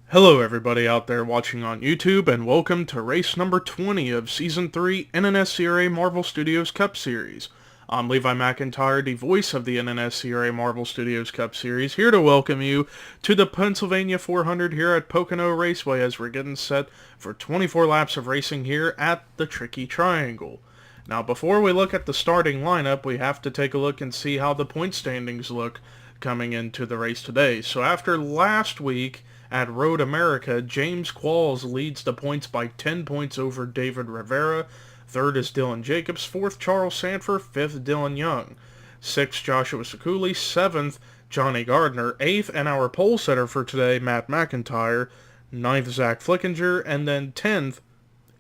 Hello everybody out there watching on YouTube, and welcome to race number 20 of Season 3 NNSCRA Marvel Studios Cup Series. I'm Levi McIntyre, the voice of the NNSCRA Marvel Studios Cup Series, here to welcome you to the Pennsylvania 400 here at Pocono Raceway as we're getting set for 24 laps of racing here at the Tricky Triangle. Now before we look at the starting lineup, we have to take a look and see how the point standings look coming into the race today. So after last week, at Road America, James Qualls leads the points by 10 points over David Rivera. Third is Dylan Jacobs. Fourth, Charles Sanford. Fifth, Dylan Young. Sixth, Joshua Sekuli. Seventh, Johnny Gardner. Eighth, and our pole setter for today, Matt McIntyre. Ninth, Zach Flickinger. And then 10th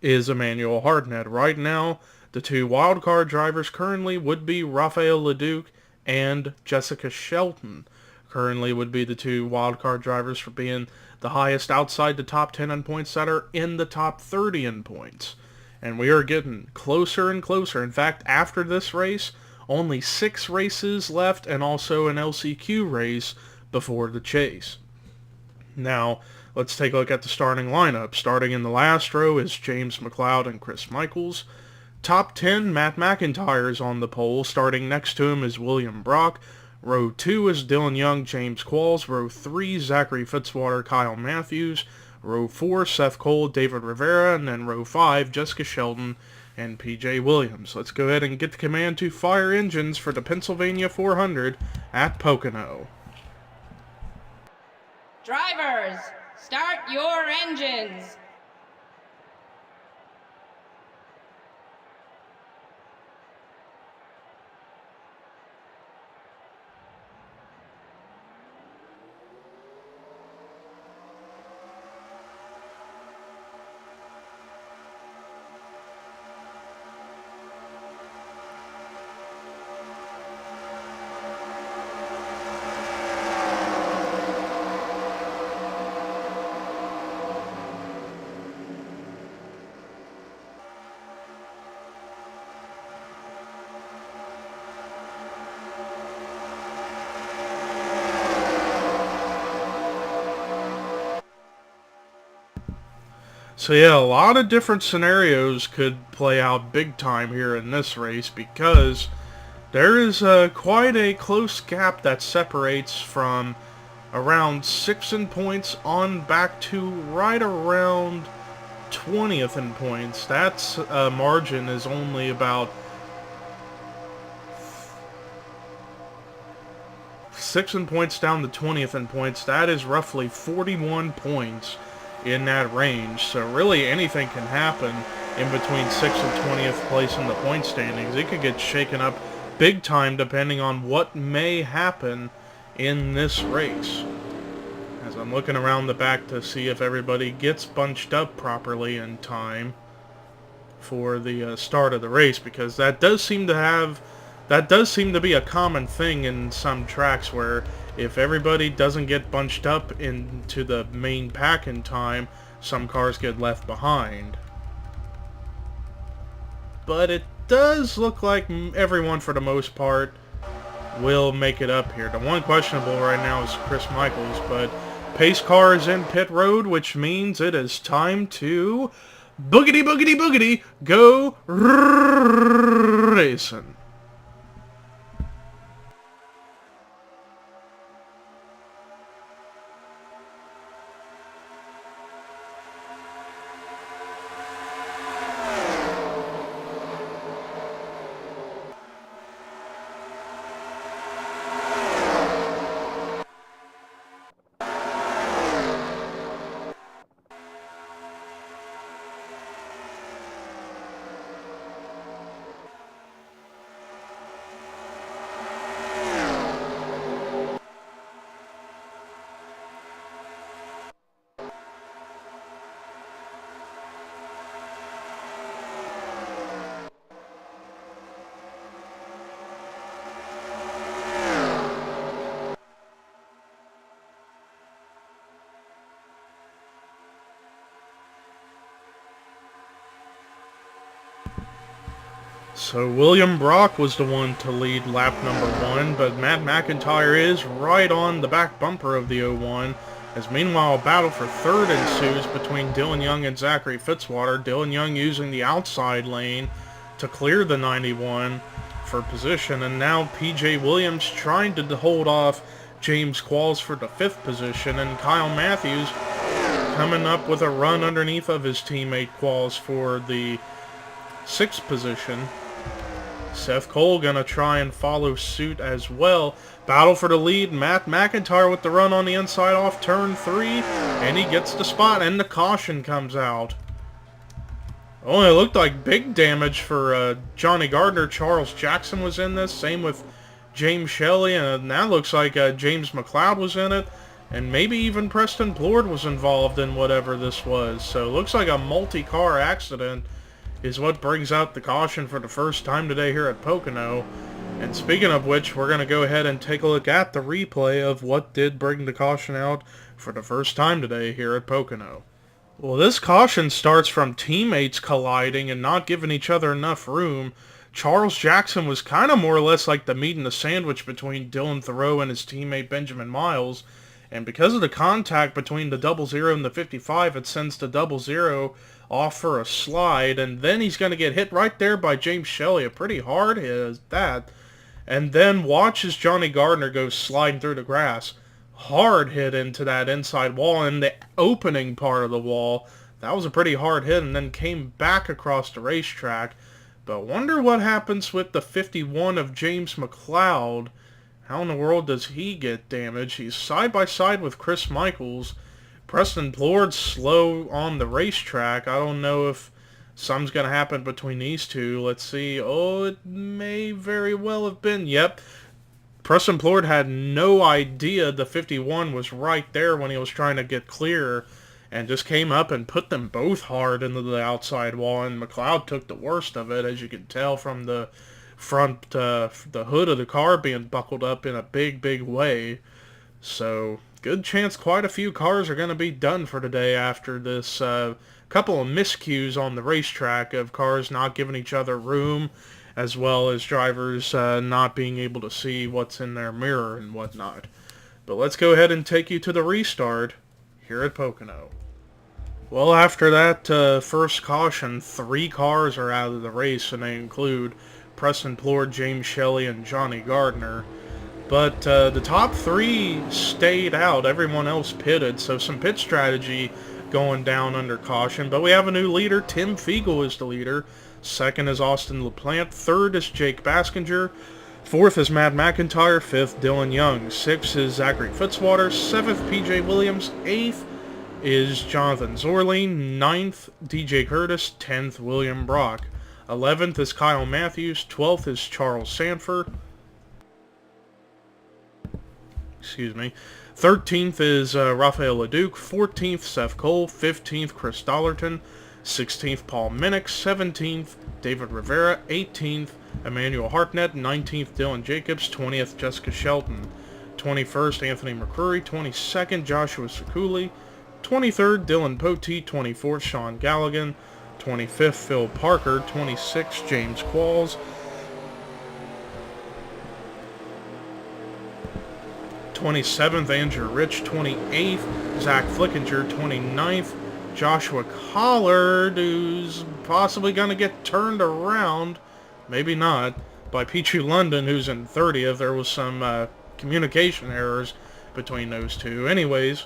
is Emmanuel Hardnett. Right now, the two wildcard drivers currently would be Rafael Leduc and Jessica Shelton. Currently would be the two wildcard drivers for being the highest outside the top 10 in points that are in the top 30 in points. And we are getting closer and closer. In fact, after this race, only 6 races left and also an LCQ race before the chase. Now, let's take a look at the starting lineup. Starting in the last row is James McLeod and Chris Michaels. Top 10, Matt McIntyre is on the pole. Starting next to him is William Brock. Row 2 is Dylan Young, James Qualls. Row 3, Zachary Fitzwater, Kyle Matthews. Row 4, Seth Cole, David Rivera. And then row 5, Jessica Sheldon and PJ Williams. Let's go ahead and get the command to fire engines for the Pennsylvania 400 at Pocono. Drivers, start your engines. So yeah, a lot of different scenarios could play out big time here in this race because there is quite a close gap that separates from around 6 in points on back to right around 20th in points. That's margin is only about 6 in points down to 20th in points. That is roughly 41 points in that range. So really anything can happen in between 6th and 20th place in the point standings. It could get shaken up big time depending on what may happen in this race. As I'm looking around the back to see if everybody gets bunched up properly in time for the start of the race, because that does seem to be a common thing in some tracks where if everybody doesn't get bunched up into the main pack in time, some cars get left behind. But it does look like everyone, for the most part, will make it up here. The one questionable right now is Chris Michaels, but pace car is in pit road, which means it is time to boogity boogity boogity go racing. So William Brock was the one to lead lap number 1, but Matt McIntyre is right on the back bumper of the 01, as meanwhile a battle for third ensues between Dylan Young and Zachary Fitzwater. Dylan Young using the outside lane to clear the 91 for position, and now PJ Williams trying to hold off James Qualls for the 5th position, and Kyle Matthews coming up with a run underneath of his teammate Qualls for the 6th position. Seth Cole gonna try and follow suit as well. Battle for the lead. Matt McIntyre with the run on the inside off turn 3, and he gets the spot, and the caution comes out. Oh, it looked like big damage for Johnny Gardner. Charles Jackson was in this. Same with James Shelley, and that looks like James McLeod was in it. And maybe even Preston Plord was involved in whatever this was. So it looks like a multi-car accident is what brings out the caution for the first time today here at Pocono. And speaking of which, we're going to go ahead and take a look at the replay of what did bring the caution out for the first time today here at Pocono. Well, this caution starts from teammates colliding and not giving each other enough room. Charles Jackson was kind of more or less like the meat in the sandwich between Dylan Thoreau and his teammate Benjamin Miles. And because of the contact between the 00 and the 55, it sends the 00 off for a slide, and then he's going to get hit right there by James Shelley. A pretty hard hit as that. And then watch as Johnny Gardner goes sliding through the grass. Hard hit into that inside wall and the opening part of the wall. That was a pretty hard hit, and then came back across the racetrack. But wonder what happens with the 51 of James McLeod. How in the world does he get damaged? He's side by side with Chris Michaels. Preston Plord's slow on the racetrack. I don't know if something's going to happen between these two. Let's see. Oh, it may very well have been. Yep. Preston Plord had no idea the 51 was right there when he was trying to get clear, and just came up and put them both hard into the outside wall, and McLeod took the worst of it, as you can tell from the front, the hood of the car being buckled up in a big way. So good chance quite a few cars are going to be done for today after this couple of miscues on the racetrack of cars not giving each other room, as well as drivers not being able to see what's in their mirror and whatnot. But let's go ahead and take you to the restart here at Pocono. Well, after that first caution, 3 cars are out of the race, and they include Preston Plord, James Shelley, and Johnny Gardner. But the top 3 stayed out. Everyone else pitted, so some pit strategy going down under caution. But we have a new leader. Tim Fiegel is the leader. Second is Austin LaPlante. Third is Jake Baskinger. Fourth is Matt McIntyre. Fifth, Dylan Young. Sixth is Zachary Fitzwater. Seventh, PJ Williams. Eighth is Jonathan Zorling. Ninth, DJ Curtis. 10th, William Brock. 11th is Kyle Matthews. 12th is Charles Sanford. 13th is Rafael LeDuc. 14th, Seth Cole. 15th, Chris Dollerton. 16th, Paul Minnick. 17th, David Rivera. 18th, Emmanuel Hartnett. 19th, Dylan Jacobs. 20th, Jessica Shelton. 21st, Anthony McCrory. 22nd, Joshua Sekuli. 23rd, Dylan Poteet. 24th, Sean Galligan. 25th, Phil Parker. 26th, James Qualls. 27th, Andrew Rich. 28th, Zach Flickinger. 29th, Joshua Collard, who's possibly going to get turned around, maybe not, by Pichu London, who's in 30th. There was some communication errors between those two. Anyways,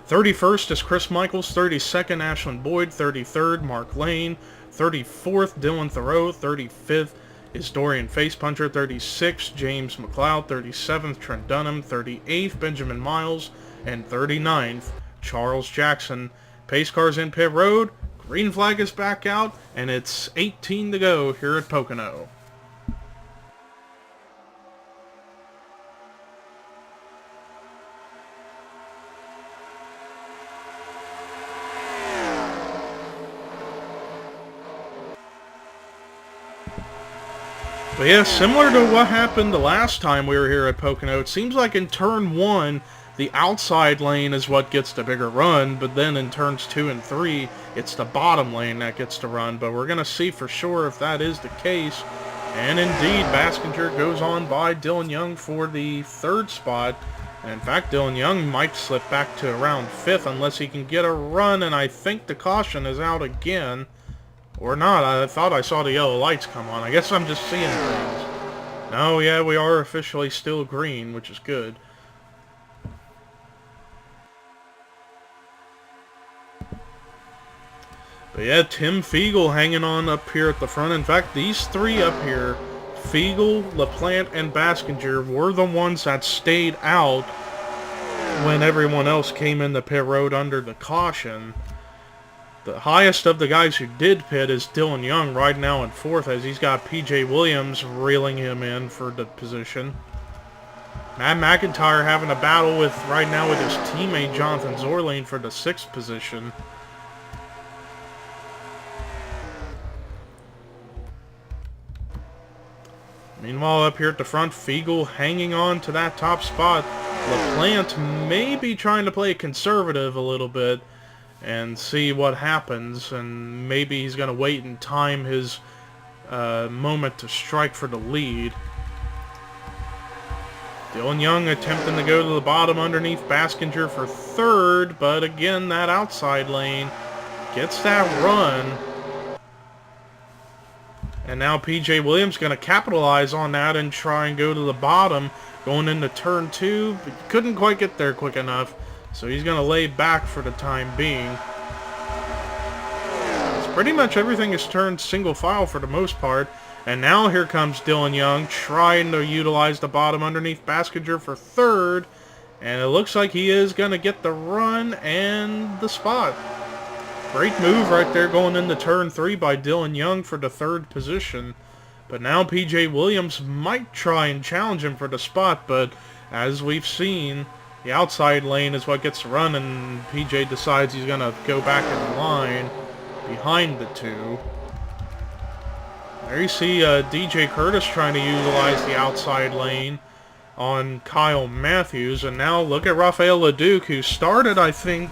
31st is Chris Michaels. 32nd, Ashland Boyd. 33rd, Mark Lane. 34th, Dylan Thoreau. 35th is Dorian Facepuncher. 36th, James McLeod. 37th, Trent Dunham. 38th, Benjamin Miles. And 39th, Charles Jackson. Pace cars in pit road. Green flag is back out, and it's 18 to go here at Pocono. But yeah, similar to what happened the last time we were here at Pocono, it seems like in turn 1, the outside lane is what gets the bigger run, but then in turns 2 and 3, it's the bottom lane that gets to run. But we're going to see for sure if that is the case. And indeed, Baskinger goes on by Dylan Young for the 3rd spot. And in fact, Dylan Young might slip back to around 5th unless he can get a run, and I think the caution is out again. Or not. I thought I saw the yellow lights come on. I guess I'm just seeing things. No, yeah, we are officially still green, which is good. But yeah, Tim Fiegel hanging on up here at the front. In fact, these 3 up here, Fiegel, LaPlante, and Baskinger, were the ones that stayed out when everyone else came in the pit road under the caution. The highest of the guys who did pit is Dylan Young right now in 4th, as he's got P.J. Williams reeling him in for the position. Matt McIntyre having a battle with right now with his teammate Jonathan Zorlane for the 6th position. Meanwhile, up here at the front, Fiegel hanging on to that top spot. LaPlante may be trying to play conservative a little bit and see what happens, and maybe he's going to wait and time his moment to strike for the lead. Dylan Young attempting to go to the bottom underneath Baskinger for 3rd, but again, that outside lane gets that run. And now P.J. Williams going to capitalize on that and try and go to the bottom going into turn 2, but couldn't quite get there quick enough, so he's going to lay back for the time being. It's pretty much everything is turned single file for the most part, and now here comes Dylan Young trying to utilize the bottom underneath Baskinger for 3rd, and it looks like he is going to get the run and the spot. Great move right there going into turn 3 by Dylan Young for the 3rd position. But now P.J. Williams might try and challenge him for the spot, but as we've seen, the outside lane is what gets the run, and P.J. decides he's going to go back in line behind the 2. There you see DJ Curtis trying to utilize the outside lane on Kyle Matthews, and now look at Rafael LeDuc, who started, I think,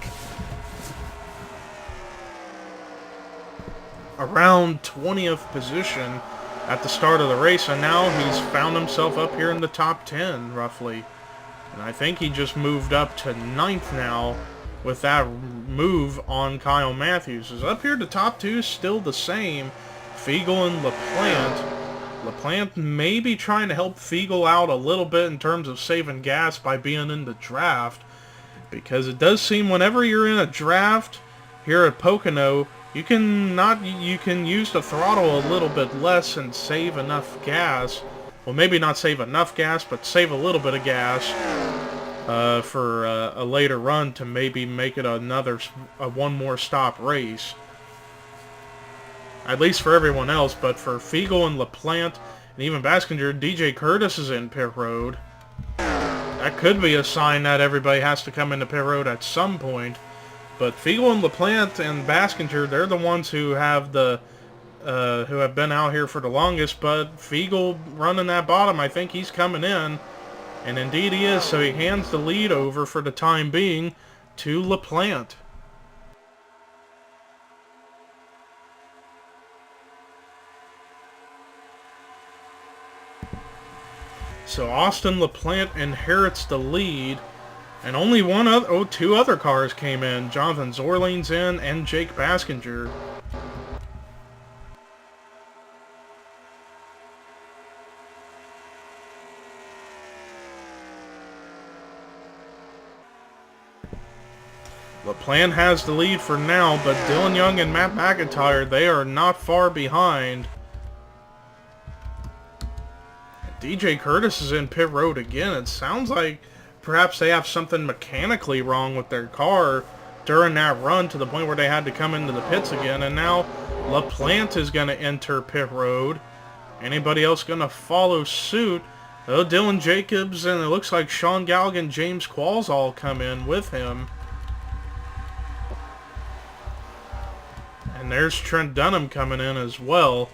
around 20th position at the start of the race, and now he's found himself up here in the top 10 roughly, and I think he just moved up to 9th now with that move on Kyle Matthews. Is up here the top 2 is still the same, Fiegel and LaPlante. LaPlante may be trying to help Fiegel out a little bit in terms of saving gas by being in the draft, because it does seem whenever you're in a draft here at Pocono, you can use the throttle a little bit less and save enough gas. Well, maybe not save enough gas, but save a little bit of gas for a later run to maybe make it a one more stop race. At least for everyone else, but for Fiegel and LaPlante and even Baskinger, DJ Curtis is in pit road. That could be a sign that everybody has to come into pit road at some point. But Fiegel and LaPlante and Baskinger, they're the ones who have who have been out here for the longest. But Fiegel running that bottom, I think he's coming in, and indeed he is. So he hands the lead over for the time being to LaPlante. So Austin LaPlante inherits the lead. And only two other cars came in. Jonathan Zorlane's in, and Jake Baskinger. LaPlante has the lead for now, but Dylan Young and Matt McIntyre, they are not far behind. DJ Curtis is in pit road again. It sounds like perhaps they have something mechanically wrong with their car during that run to the point where they had to come into the pits again. And now LaPlante is going to enter pit road. Anybody else going to follow suit? Oh, Dylan Jacobs and it looks like Sean Galligan, James Qualls all come in with him. And there's Trent Dunham coming in as well.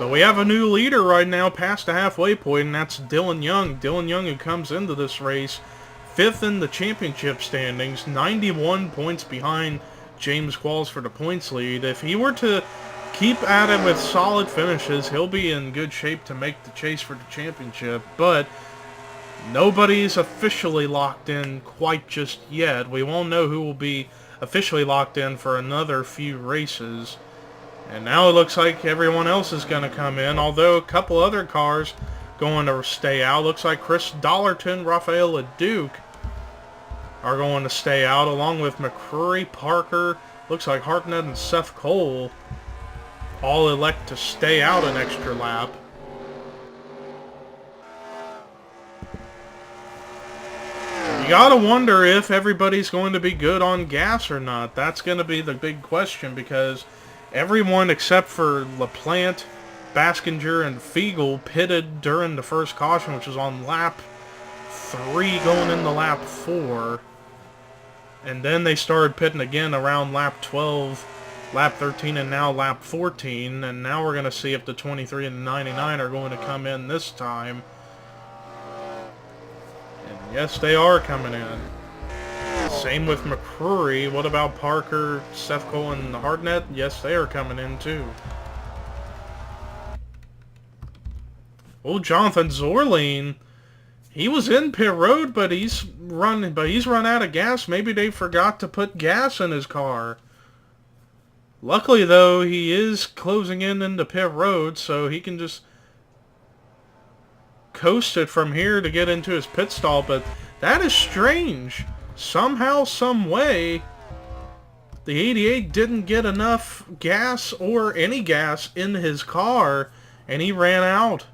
But we have a new leader right now past the halfway point, and that's Dylan Young. Dylan Young, who comes into this race 5th in the championship standings, 91 points behind James Qualls for the points lead. If he were to keep at it with solid finishes, he'll be in good shape to make the chase for the championship. But nobody's officially locked in quite just yet. We won't know who will be officially locked in for another few races. And now it looks like everyone else is going to come in, although a couple other cars going to stay out. Looks like Chris Dollarton, Rafael LeDuc are going to stay out, along with McCrory, Parker, looks like Hartnett, and Seth Cole all elect to stay out an extra lap. You gotta wonder if everybody's going to be good on gas or not. That's going to be the big question, because everyone except for LaPlante, Baskinger, and Fiegel pitted during the first caution, which was on lap 3 going into lap 4. And then they started pitting again around lap 12, lap 13, and now lap 14. And now we're going to see if the 23 and the 99 are going to come in this time. And yes, they are coming in. Same with McCrory. What about Parker, Seth Cole, and Hartnett? Yes, they are coming in too. Oh, Jonathan Zorline. He was in pit road, but he's run out of gas. Maybe they forgot to put gas in his car. Luckily, though, he is closing in into pit road, so he can just coast it from here to get into his pit stall. But that is strange. Somehow, some way, the 88 didn't get enough gas or any gas in his car, and he ran out.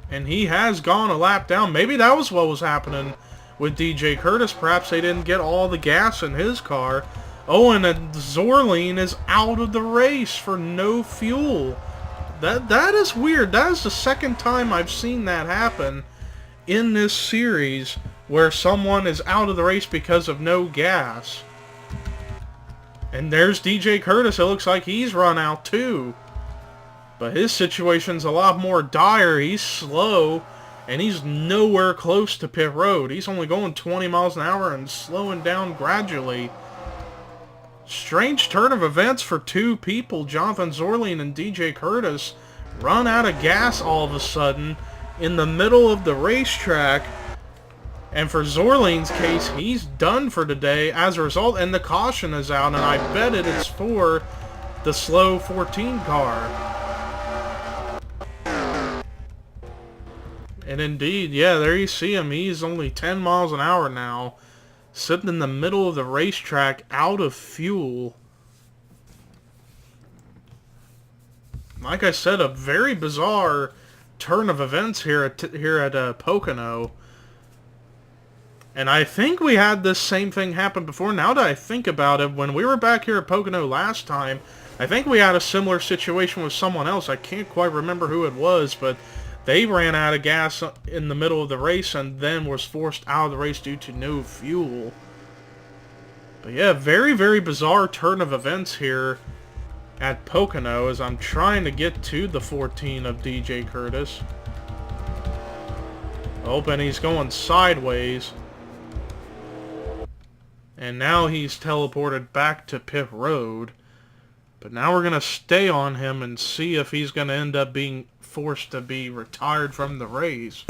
And he has gone a lap down. Maybe that was what was happening with DJ Curtis. Perhaps they didn't get all the gas in his car. Oh, and Zorline is out of the race for no fuel. That is weird. That is the second time I've seen that happen in this series, where someone is out of the race because of no gas. And there's DJ Curtis. It looks like he's run out too. But his situation's a lot more dire. He's slow, and he's nowhere close to pit road. He's only going 20 miles an hour and slowing down gradually. Strange turn of events for two people, Jonathan Zorline and DJ Curtis, run out of gas all of a sudden in the middle of the racetrack. And for Zorline's case, he's done for today as a result, and the caution is out, and I bet it's for the slow 14 car. And indeed, yeah, there you see him. He's only 10 miles an hour now, sitting in the middle of the racetrack out of fuel. Like I said, a very bizarre turn of events here at Pocono. And I think we had this same thing happen before. Now that I think about it, when we were back here at Pocono last time, I think we had a similar situation with someone else. I can't quite remember who it was, but they ran out of gas in the middle of the race and then was forced out of the race due to no fuel. But yeah, very, very bizarre turn of events here at Pocono as I'm trying to get to the 14 of DJ Curtis. Oh, and he's going sideways. And now he's teleported back to pit road. But now we're going to stay on him and see if he's going to end up being forced to be retired from the race.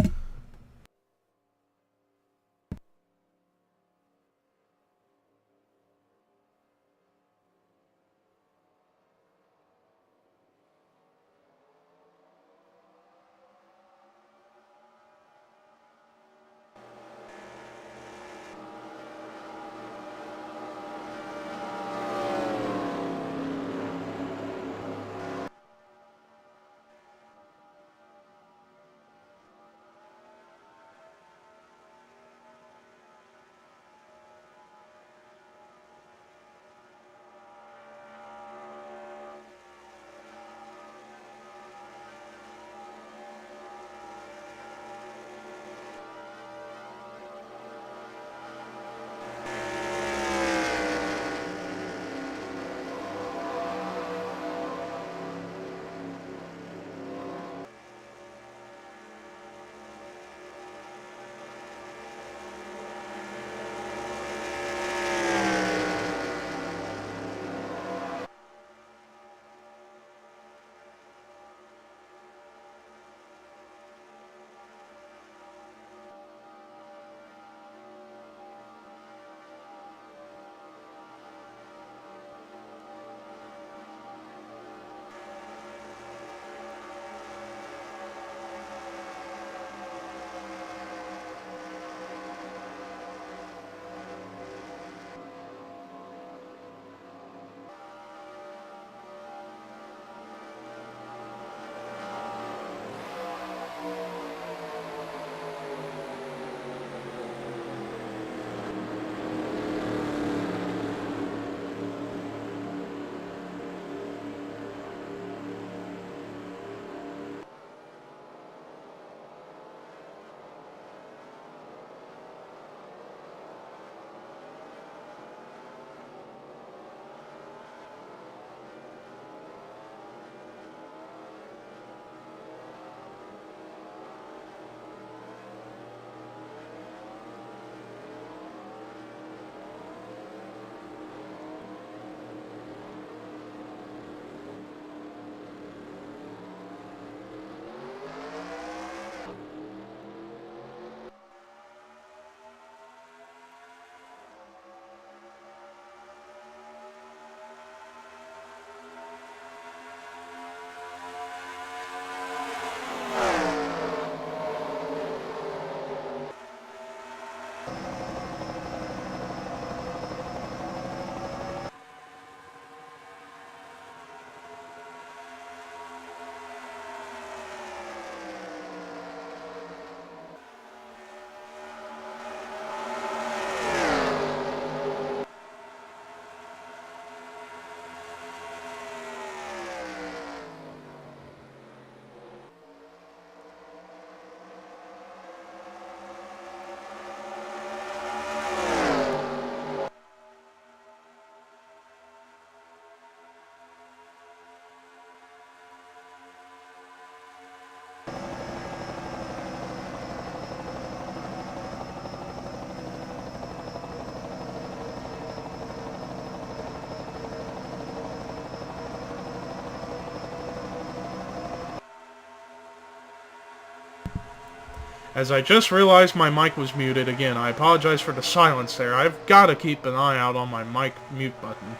As I just realized my mic was muted again. I apologize for the silence there. I've got to keep an eye out on my mic mute button.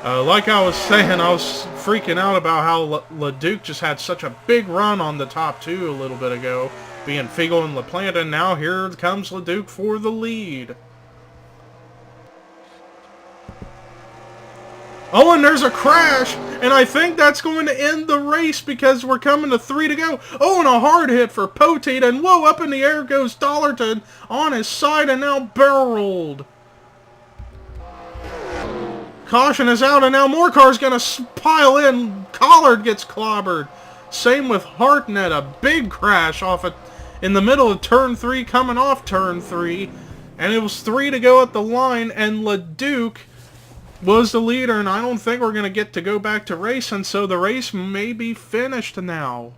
Like I was saying, I was freaking out about how LeDuc just had such a big run on the top two a little bit ago, being Fiegel and LaPlante, and now here comes LeDuc for the lead. Oh, and there's a crash, and I think that's going to end the race because we're coming to 3 to go. Oh, and a hard hit for Poteet, and whoa, up in the air goes Dollarton on his side, and now barrel rolled. Caution is out, and now more cars going to pile in. Collard gets clobbered. Same with Hartnett, a big crash off in the middle of turn 3, coming off turn 3, and it was 3 to go at the line, and LeDuc was the leader, and I don't think we're going to get to go back to racing, so the race may be finished now.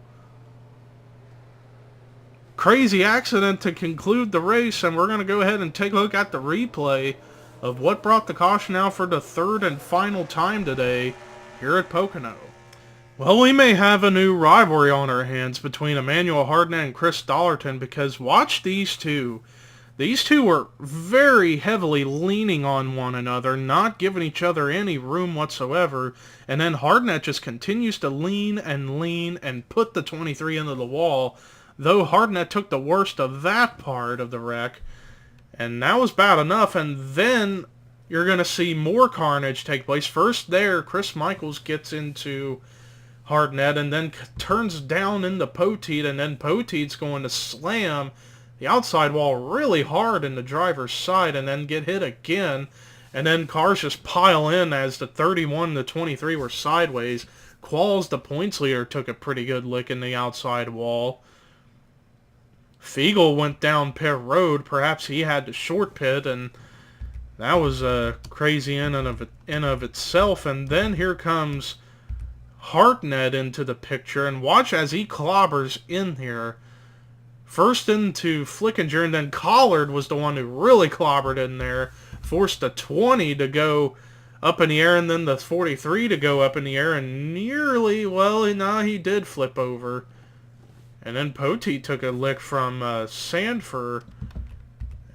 Crazy accident to conclude the race, and we're going to go ahead and take a look at the replay of what brought the caution out for the third and final time today here at Pocono. Well, we may have a new rivalry on our hands between Emmanuel Hartnett and Chris Dollarton, because watch these two. These two were very heavily leaning on one another, not giving each other any room whatsoever, and then Hartnett just continues to lean and put the 23 into the wall, though Hartnett took the worst of that part of the wreck, and that was bad enough, and then you're going to see more carnage take place. First there, Chris Michaels gets into Hartnett and then turns down into Poteet, and then Poteet's going to slam the outside wall really hard in the driver's side and then get hit again, and then cars just pile in as the 31 and the 23 were sideways. Qualls, the points leader, took a pretty good lick in the outside wall. Fiegel went down pit road. Perhaps he had to short pit, and that was crazy in and of itself. And then here comes Hartnett into the picture, and watch as he clobbers in here. First into Flickinger, and then Collard was the one who really clobbered in there. Forced the 20 to go up in the air, and then the 43 to go up in the air, and nearly, well, no, he did flip over. And then Poteet took a lick from Sanford.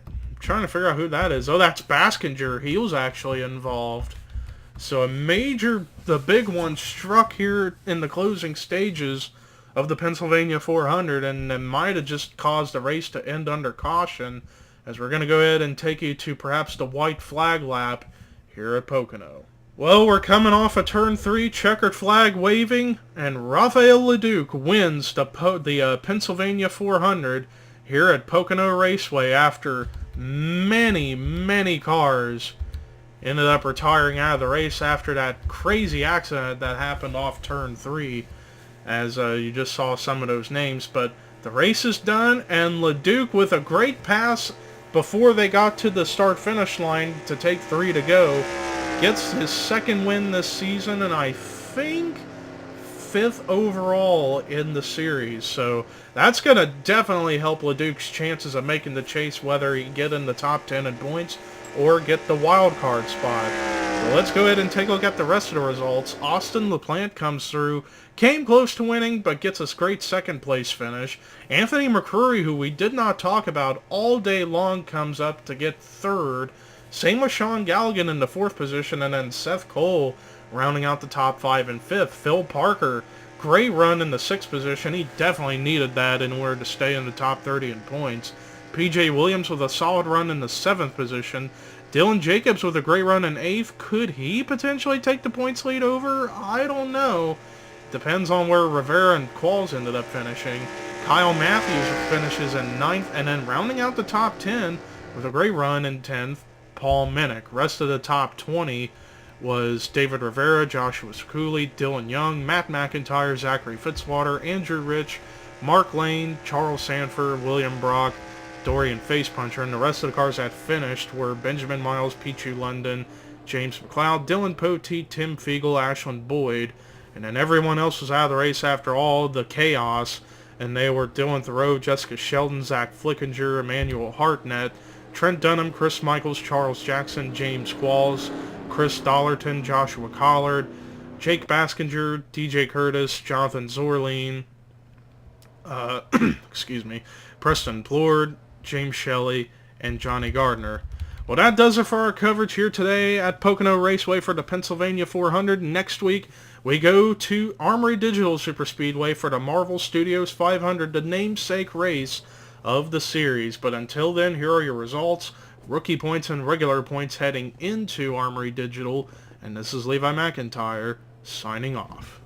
I'm trying to figure out who that is. Oh, that's Baskinger. He was actually involved. So the big one struck here in the closing stages of the Pennsylvania 400, and it might have just caused the race to end under caution, as we're going to go ahead and take you to perhaps the white flag lap here at Pocono. Well, we're coming off a turn 3, checkered flag waving, and Raphael LeDuc wins the Pennsylvania 400 here at Pocono Raceway after many cars ended up retiring out of the race after that crazy accident that happened off turn 3. As you just saw some of those names, but the race is done, and LeDuc, with a great pass before they got to the start-finish line to take 3 to go, gets his second win this season, and I think 5th overall in the series. So that's going to definitely help LeDuc's chances of making the chase, whether he get in the top 10 in points or get the wild card spot. So let's go ahead and take a look at the rest of the results. Austin LaPlante comes through, came close to winning, but gets a great second place finish. Anthony McCrory, who we did not talk about all day long, comes up to get third. Same with Sean Galligan in the 4th position, and then Seth Cole rounding out the top 5 and 5th. Phil Parker, great run in the 6th position. He definitely needed that in order to stay in the top 30 in points. PJ Williams with a solid run in the 7th position. Dylan Jacobs with a great run in 8th. Could he potentially take the points lead over? I don't know. Depends on where Rivera and Qualls ended up finishing. Kyle Matthews finishes in 9th, and then rounding out the top 10 with a great run in 10th, Paul Minnick. Rest of the top 20 was David Rivera, Joshua Cooley, Dylan Young, Matt McIntyre, Zachary Fitzwater, Andrew Rich, Mark Lane, Charles Sanford, William Brock, Dorian Facepuncher, and the rest of the cars that finished were Benjamin Miles, Pichu London, James McLeod, Dylan Poteet, Tim Fiegel, Ashland Boyd, and then everyone else was out of the race after all the chaos, and they were Dylan Thoreau, Jessica Sheldon, Zach Flickinger, Emmanuel Hartnett, Trent Dunham, Chris Michaels, Charles Jackson, James Qualls, Chris Dollarton, Joshua Collard, Jake Baskinger, DJ Curtis, Jonathan Zorleen, excuse me, Preston Plord, James Shelley, and Johnny Gardner. Well, that does it for our coverage here today at Pocono Raceway for the Pennsylvania 400. Next week, we go to Armory Digital Superspeedway for the Marvel Studios 500, the namesake race of the series. But until then, here are your results, rookie points and regular points heading into Armory Digital. And this is Levi McIntyre signing off.